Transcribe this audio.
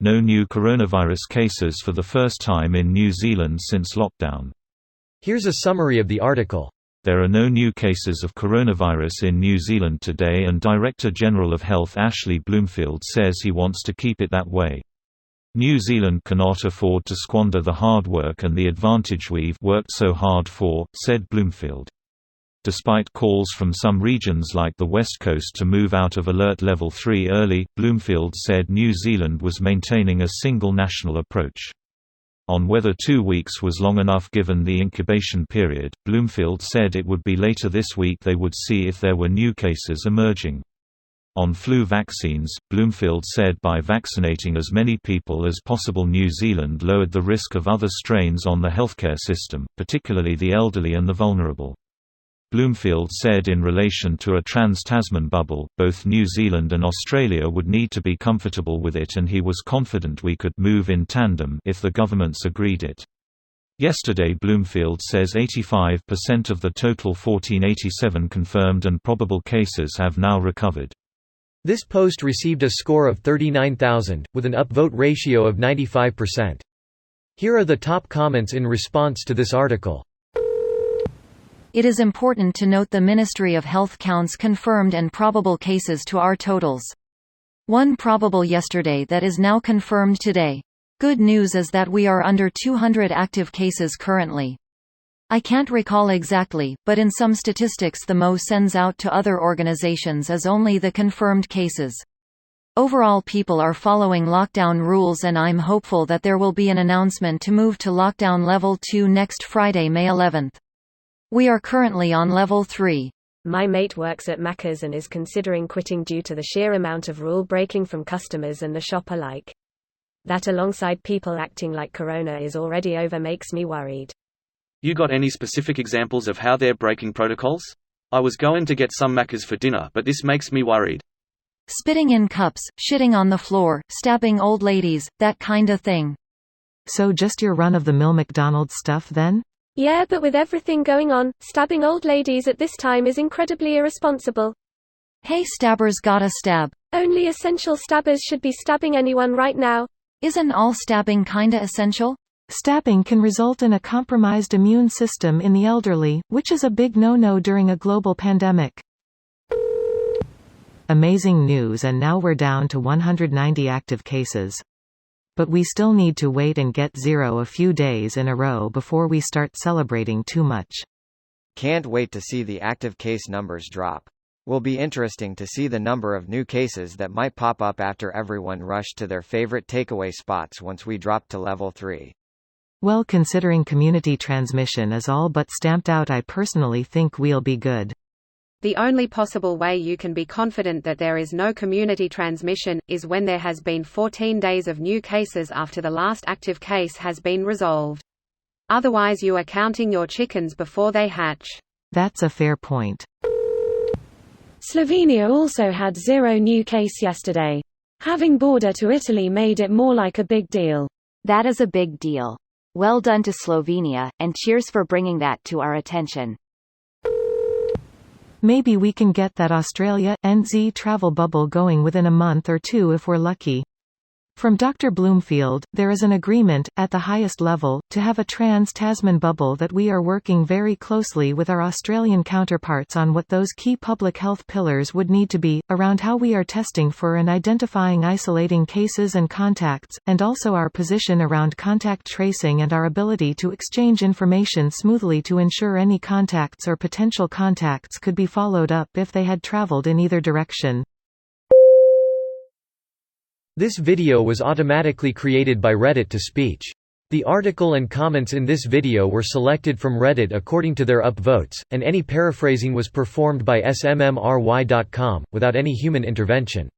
No new coronavirus cases for the first time in New Zealand since lockdown. Here's a summary of the article. There are no new cases of coronavirus in New Zealand today, and Director General of Health Ashley Bloomfield says he wants to keep it that way. New Zealand cannot afford to squander the hard work and the advantage we've worked so hard for, said Bloomfield. Despite calls from some regions like the West Coast to move out of Alert Level 3 early, Bloomfield said New Zealand was maintaining a single national approach. On whether 2 weeks was long enough given the incubation period, Bloomfield said it would be later this week they would see if there were new cases emerging. On flu vaccines, Bloomfield said by vaccinating as many people as possible New Zealand lowered the risk of other strains on the healthcare system, particularly the elderly and the vulnerable. Bloomfield said in relation to a trans-Tasman bubble, both New Zealand and Australia would need to be comfortable with it, and he was confident we could move in tandem if the governments agreed it. Yesterday Bloomfield says 85% of the total 1487 confirmed and probable cases have now recovered. This post received a score of 39,000, with an upvote ratio of 95%. Here are the top comments in response to this article. It is important to note the Ministry of Health counts confirmed and probable cases to our totals. One probable yesterday that is now confirmed today. Good news is that we are under 200 active cases currently. I can't recall exactly, but in some statistics the MO sends out to other organizations is only the confirmed cases. Overall people are following lockdown rules, and I'm hopeful that there will be an announcement to move to lockdown level 2 next Friday, May 11th. We are currently on level 3. My mate works at Macca's and is considering quitting due to the sheer amount of rule breaking from customers and the shop alike. That alongside people acting like corona is already over makes me worried. You got any specific examples of how they're breaking protocols? I was going to get some Macca's for dinner, but this makes me worried. Spitting in cups, shitting on the floor, stabbing old ladies, that kinda thing. So just your run-of-the-mill McDonald's stuff then? Yeah, but with everything going on, stabbing old ladies at this time is incredibly irresponsible. Hey, stabbers gotta stab. Only essential stabbers should be stabbing anyone right now. Isn't all stabbing kinda essential? Stabbing can result in a compromised immune system in the elderly, which is a big no-no during a global pandemic. Amazing news, and now we're down to 190 active cases. But we still need to wait and get zero a few days in a row before we start celebrating too much. Can't wait to see the active case numbers drop. Will be interesting to see the number of new cases that might pop up after everyone rushed to their favorite takeaway spots once we drop to level 3. Well, considering community transmission is all but stamped out, I personally think we'll be good. The only possible way you can be confident that there is no community transmission, is when there has been 14 days of new cases after the last active case has been resolved. Otherwise you are counting your chickens before they hatch. That's a fair point. Slovenia also had 0 new case yesterday. Having border to Italy made it more like a big deal. That is a big deal. Well done to Slovenia, and cheers for bringing that to our attention. Maybe we can get that Australia-NZ travel bubble going within a month or two if we're lucky. From Dr. Bloomfield, there is an agreement, at the highest level, to have a trans-Tasman bubble that we are working very closely with our Australian counterparts on what those key public health pillars would need to be, around how we are testing for and identifying isolating cases and contacts, and also our position around contact tracing and our ability to exchange information smoothly to ensure any contacts or potential contacts could be followed up if they had travelled in either direction. This video was automatically created by Reddit to speech. The article and comments in this video were selected from Reddit according to their upvotes, and any paraphrasing was performed by smmry.com, without any human intervention.